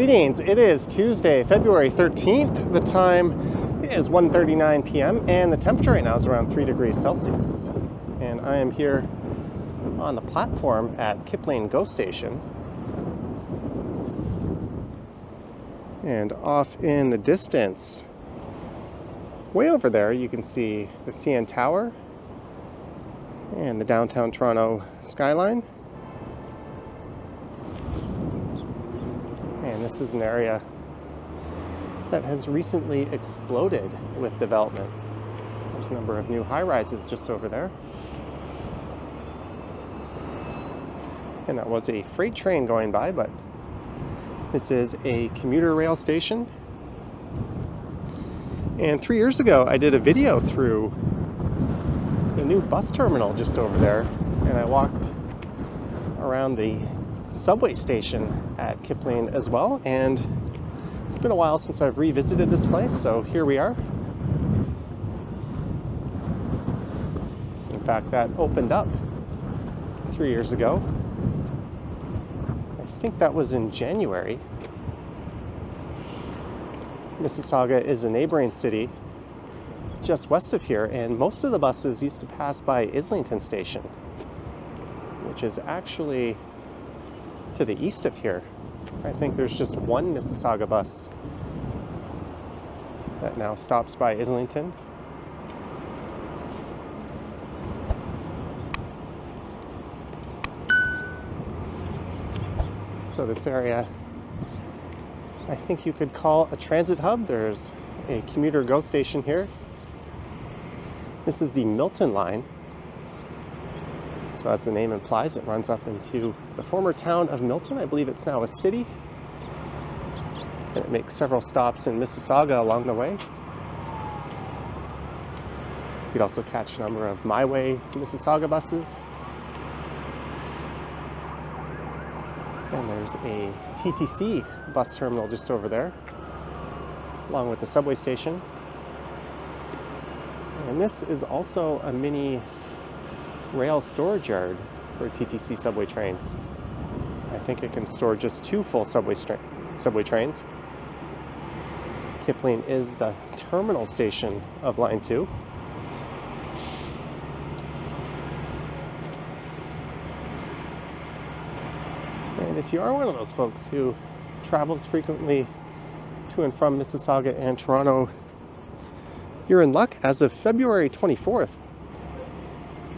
Greetings, it is Tuesday, February 13th. The time is 1:39 p.m. and the temperature right now is around 3 degrees Celsius. And I am here on the platform at Kipling GO Station. And off in the distance, way over there, you can see the CN Tower and the downtown Toronto skyline. And this is an area that has recently exploded with development. There's a number of new high-rises just over there. And that was a freight train going by, but this is a commuter rail station. And 3 years ago, I did a video through the new bus terminal just over there, and I walked around the subway station at Kipling as well, and it's been a while since I've revisited this place, so here we are. In fact, that opened up 3 years ago. I think that was in January. Mississauga is a neighboring city just west of here, and most of the buses used to pass by Islington Station, which is actually to the east of here. I think there's just one Mississauga bus that now stops by Islington. So this area, I think you could call a transit hub. There's a commuter GO station here. This is the Milton line. So as the name implies, it runs up into the former town of Milton. I believe it's now a city. And it makes several stops in Mississauga along the way. You could also catch a number of MiWay Mississauga buses. And there's a TTC bus terminal just over there, along with the subway station. And this is also a mini rail storage yard for TTC subway trains. I think it can store just 2 full subway trains. Kipling is the terminal station of Line 2. And if you are one of those folks who travels frequently to and from Mississauga and Toronto, you're in luck. As of February 24th,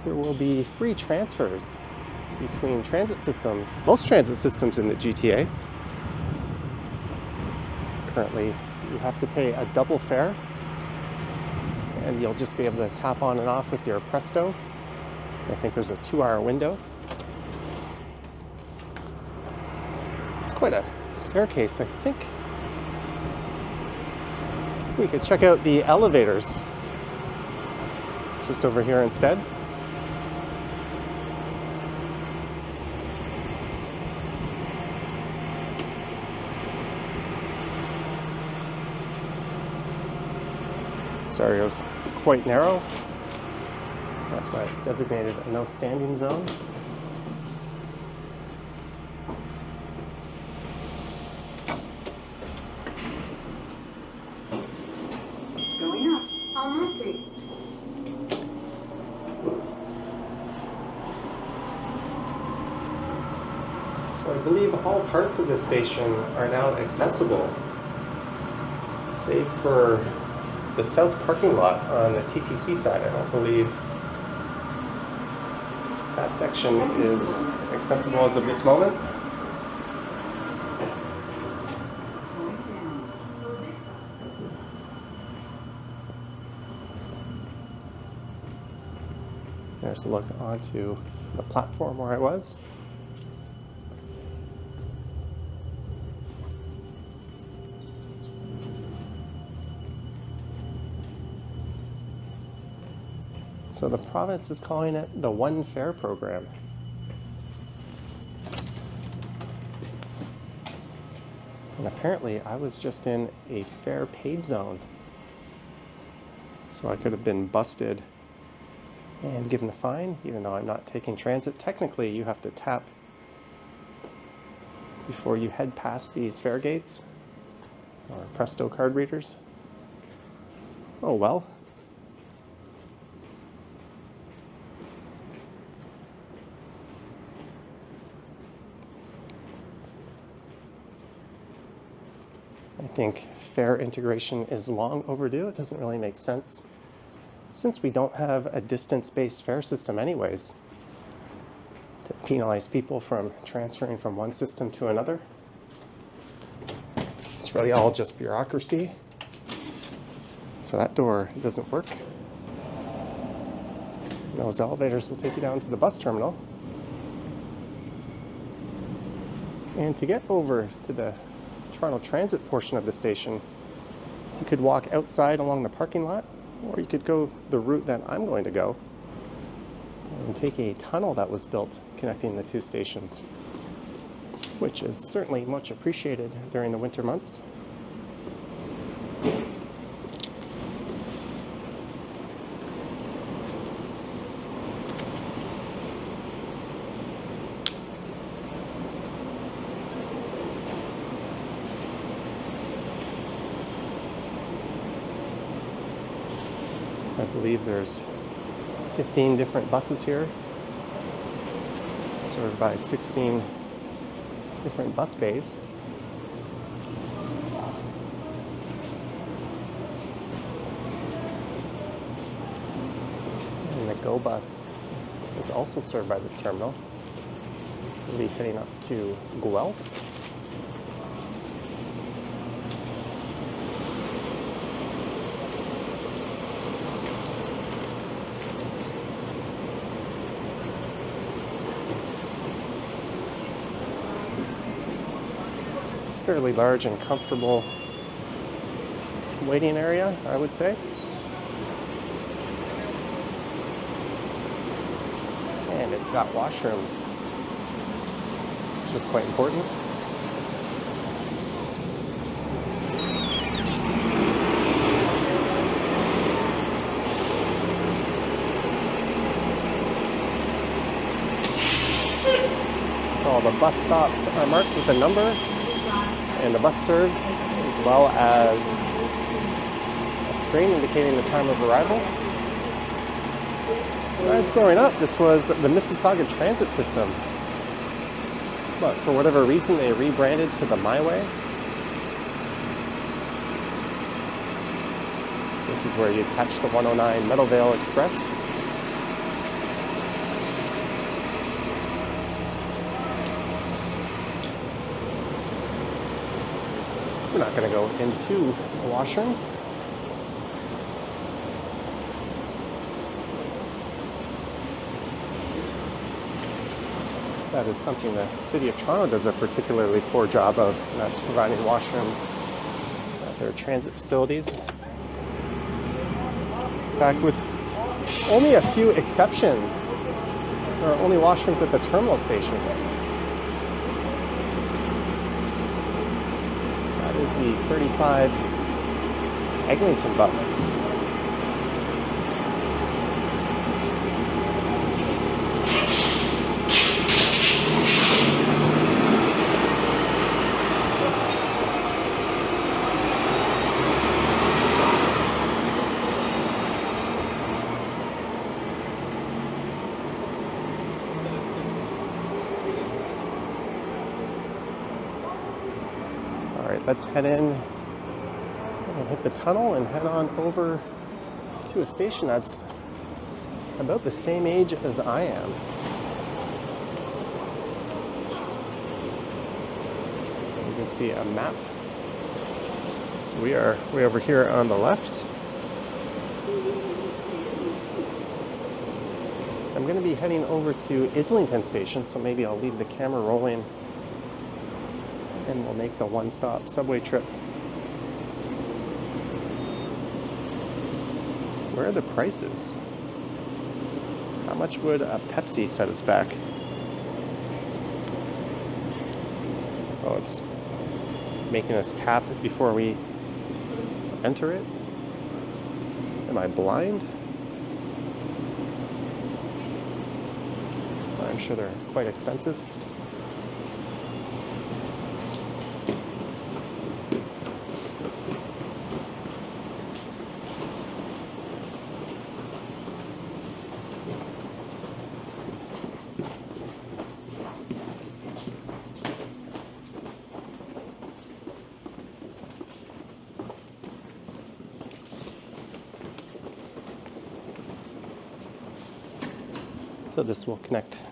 there will be free transfers between transit systems, most transit systems in the GTA. Currently, you have to pay a double fare, and you'll just be able to tap on and off with your Presto. I think there's a 2-hour window. It's quite a staircase. I think we could check out the elevators just over here instead. This area is quite narrow. That's why it's designated a no standing zone. Going up, Almonte. So I believe all parts of this station are now accessible, save for the south parking lot on the TTC side. I don't believe that section is accessible as of this moment. There's a look onto the platform where I was. So the province is calling it the One Fare program. And apparently I was just in a fare paid zone. So I could have been busted and given a fine, even though I'm not taking transit. Technically, you have to tap before you head past these fare gates or Presto card readers. Oh well. I think fare integration is long overdue. It doesn't really make sense since we don't have a distance-based fare system anyways to penalize people from transferring from one system to another. It's really all just bureaucracy. So that door doesn't work. Those elevators will take you down to the bus terminal. And to get over to the Toronto Transit portion of the station, you could walk outside along the parking lot, or you could go the route that I'm going to go and take a tunnel that was built connecting the two stations, which is certainly much appreciated during the winter months. I believe there's 15 different buses here, served by 16 different bus bays. And the Go bus is also served by this terminal. We'll be heading up to Guelph. Fairly large and comfortable waiting area, I would say. And it's got washrooms, which is quite important. So all the bus stops are marked with a number and the bus served, as well as a screen indicating the time of arrival. When I was growing up, this was the Mississauga Transit System, but for whatever reason they rebranded to the MiWay. This is where you catch the 109 Meadowvale Express. We're not going to go into the washrooms. That is something the City of Toronto does a particularly poor job of, and that's providing washrooms at their transit facilities. In fact, with only a few exceptions, there are only washrooms at the terminal stations. Is the 35 Islington bus. Let's head in and hit the tunnel and head on over to a station that's about the same age as I am. You can see a map. So we are way over here on the left. I'm going to be heading over to Islington Station, so maybe I'll leave the camera rolling and we'll make the one-stop subway trip. Where are the prices? How much would a Pepsi set us back? Oh, it's making us tap it before we enter it. Am I blind? I'm sure they're quite expensive. So this will connect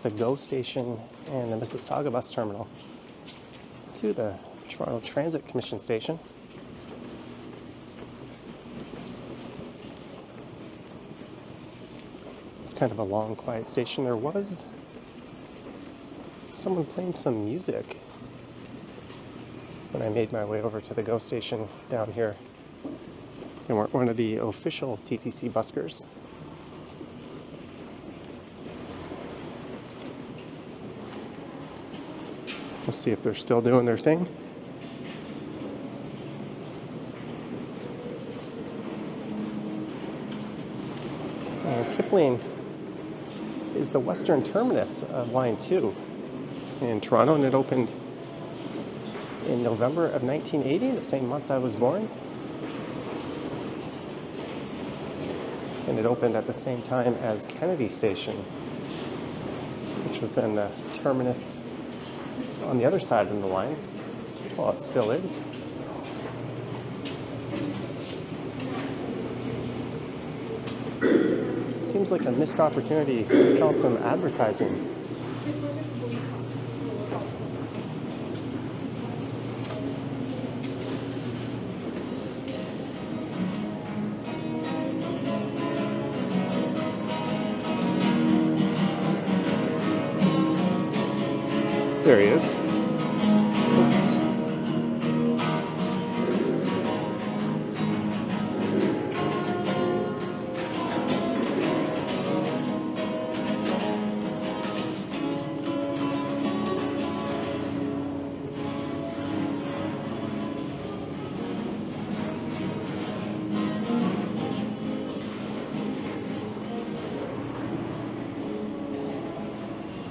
the GO station and the Mississauga bus terminal to the Toronto Transit Commission station. It's kind of a long, quiet station. There was someone playing some music when I made my way over to the GO station down here. They weren't one of the official TTC buskers. We'll see if they're still doing their thing. And Kipling is the western terminus of Line 2 in Toronto, and it opened in November of 1980, the same month I was born. And it opened at the same time as Kennedy Station, which was then the terminus on the other side of the line. Well, it still is. Seems like a missed opportunity to sell some advertising. There he is. Oops.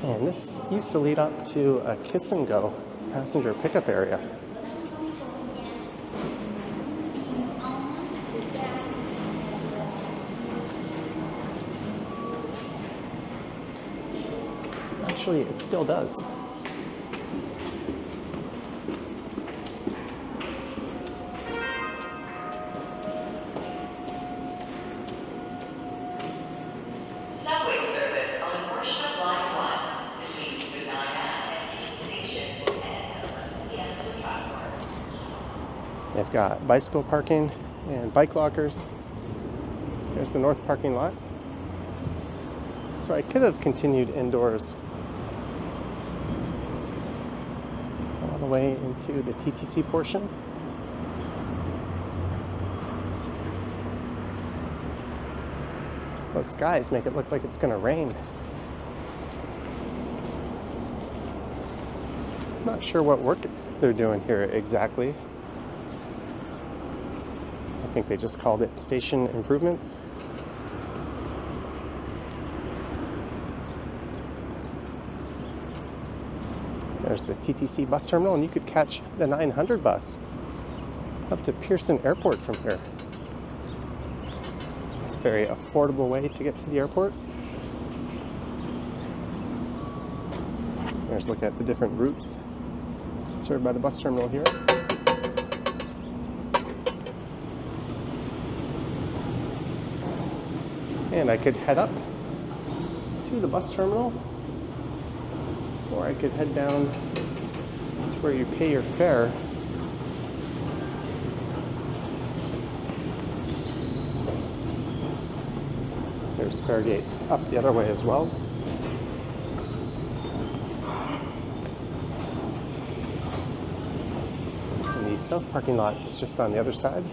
And this used to lead up to a Kiss and Go passenger pickup area. Actually, it still does. Subway service on a portion of Line 1 between Spadina and Station and 11 p.m. for transport. They've got bicycle parking and bike lockers. There's the north parking lot. So I could have continued indoors all the way into the TTC portion. Those skies make it look like it's going to rain. Not sure what work they're doing here exactly. I think they just called it station improvements. There's the TTC bus terminal, and you could catch the 900 bus up to Pearson Airport from here. It's a very affordable way to get to the airport. There's a look at the different routes served by the bus terminal here. And I could head up to the bus terminal, or I could head down to where you pay your fare. There's fare gates up the other way as well. And the south parking lot is just on the other side.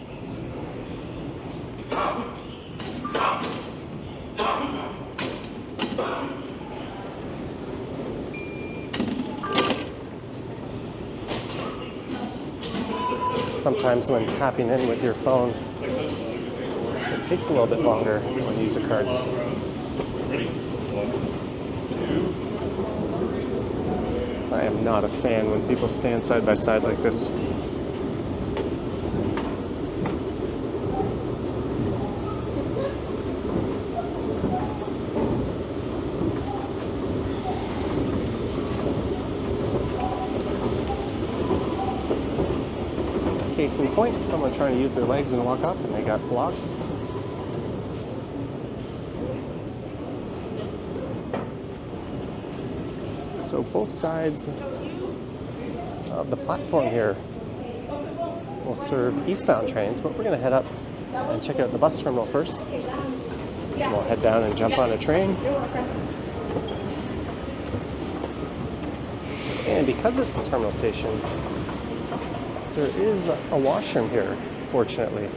Sometimes when tapping in with your phone, it takes a little bit longer when you use a card. I am not a fan when people stand side by side like this. Case in point, someone trying to use their legs and walk up and they got blocked. So both sides of the platform here will serve eastbound trains, but we're going to head up and check out the bus terminal first. And we'll head down and jump on a train. And because it's a terminal station, there is a washroom here, fortunately.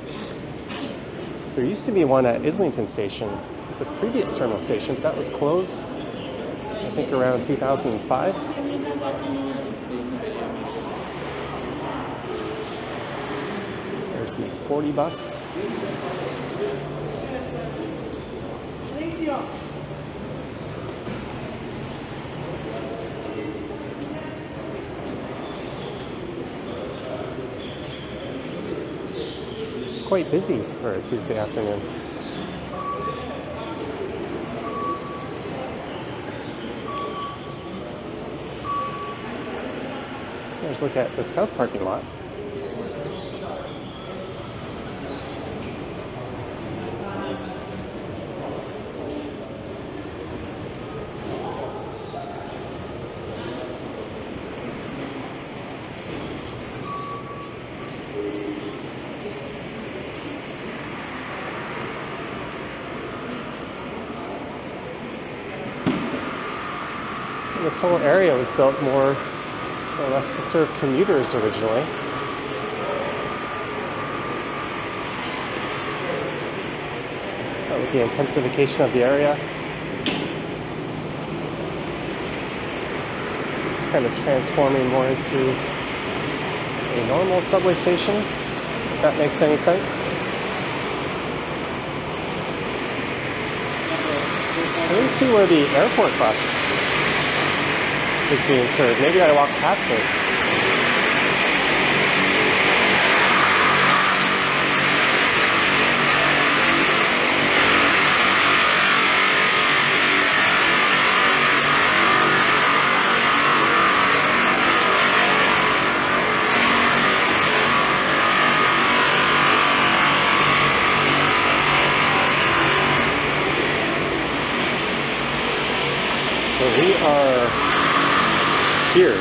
There used to be one at Islington Station, the previous terminal station, but that was closed, I think around 2005. There's the 40 bus. It's quite busy for a Tuesday afternoon. Let's look at the south parking lot. This whole area was built more or less to serve commuters originally. With the intensification of the area, it's kind of transforming more into a normal subway station, if that makes any sense. I didn't see where the airport bus is being served. Maybe I walked past it. So we are here.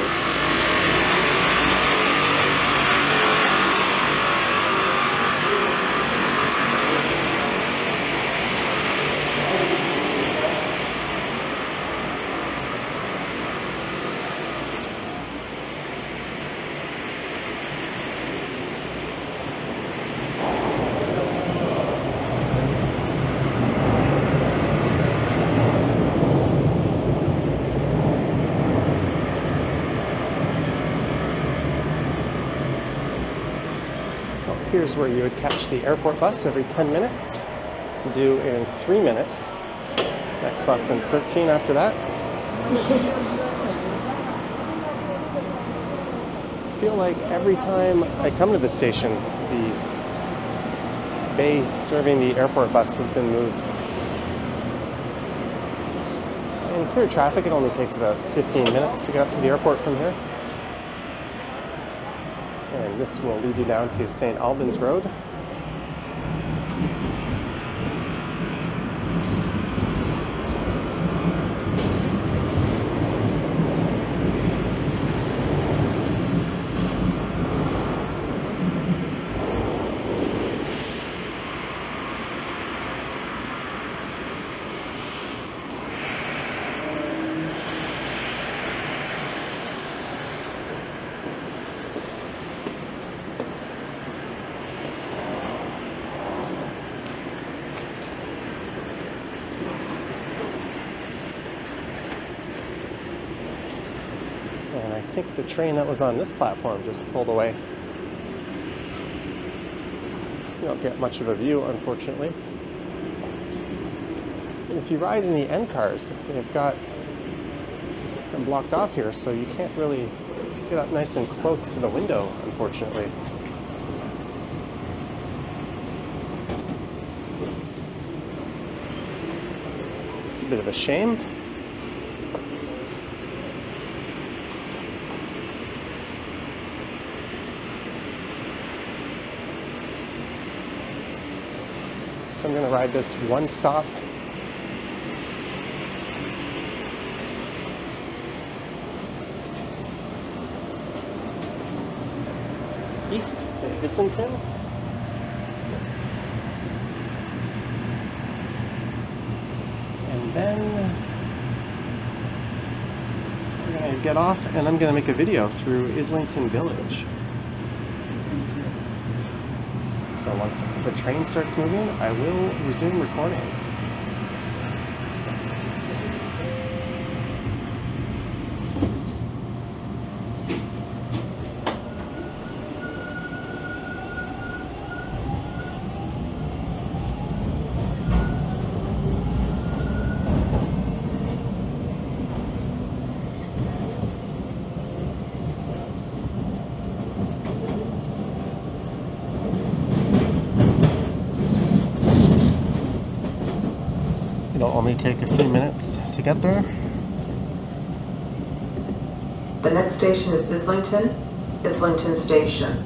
Here's where you would catch the airport bus every 10 minutes, due in 3 minutes. Next bus in 13 after that. I feel like every time I come to the station, the bay serving the airport bus has been moved. In clear traffic, it only takes about 15 minutes to get up to the airport from here. And this will lead you down to St. Albans Road. And I think the train that was on this platform just pulled away. You don't get much of a view, unfortunately. And if you ride in the end cars, they've got them blocked off here, so you can't really get up nice and close to the window, unfortunately. It's a bit of a shame. So I'm going to ride this one stop east to Islington. And then we're going to get off and I'm going to make a video through Islington Village. So once the train starts moving, I will resume recording. It'll only take a few minutes to get there. The next station is Islington Station.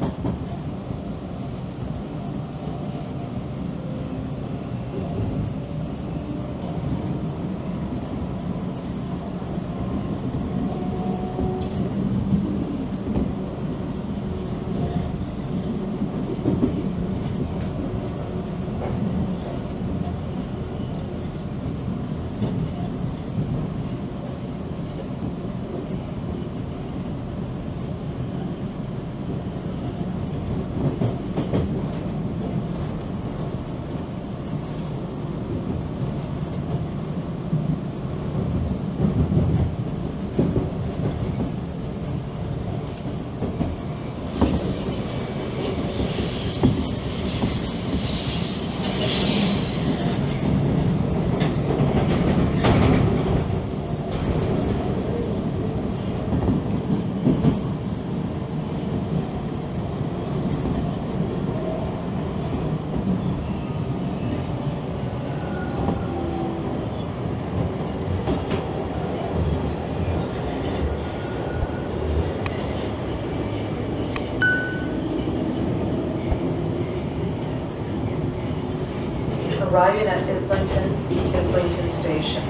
Arriving at Islington Station.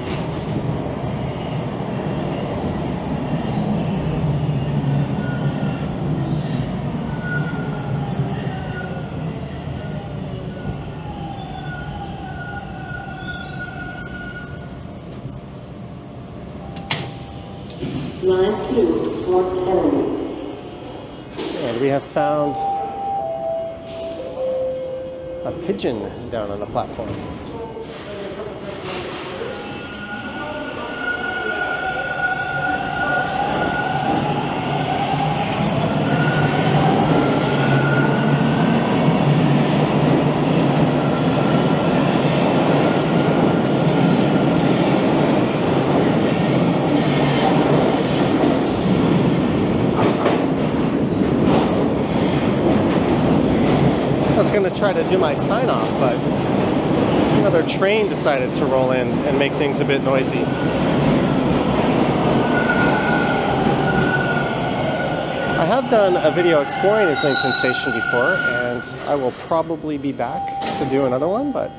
Line 2, North Kennedy. And we have found a pigeon down on the platform. I was going to try to do my sign off, but another train decided to roll in and make things a bit noisy. I have done a video exploring Islington Station before, and I will probably be back to do another one, but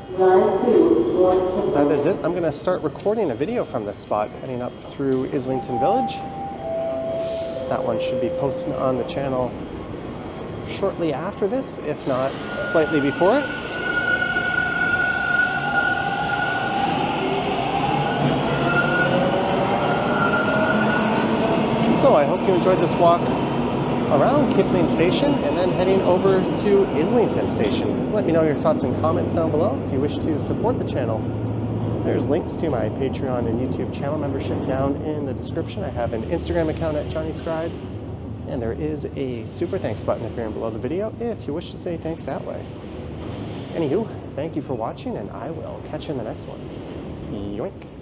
that is it. I'm going to start recording a video from this spot heading up through Islington Village. That one should be posted on the channel shortly after this, if not slightly before it. So I hope you enjoyed this walk around Kipling Station and then heading over to Islington Station. Let me know your thoughts and comments down below. If you wish to support the channel, there's links to my Patreon and YouTube channel membership down in the description. I have an Instagram account at Johnny Strides. And there is a super thanks button appearing below the video if you wish to say thanks that way. Anywho, thank you for watching, and I will catch you in the next one. Yoink.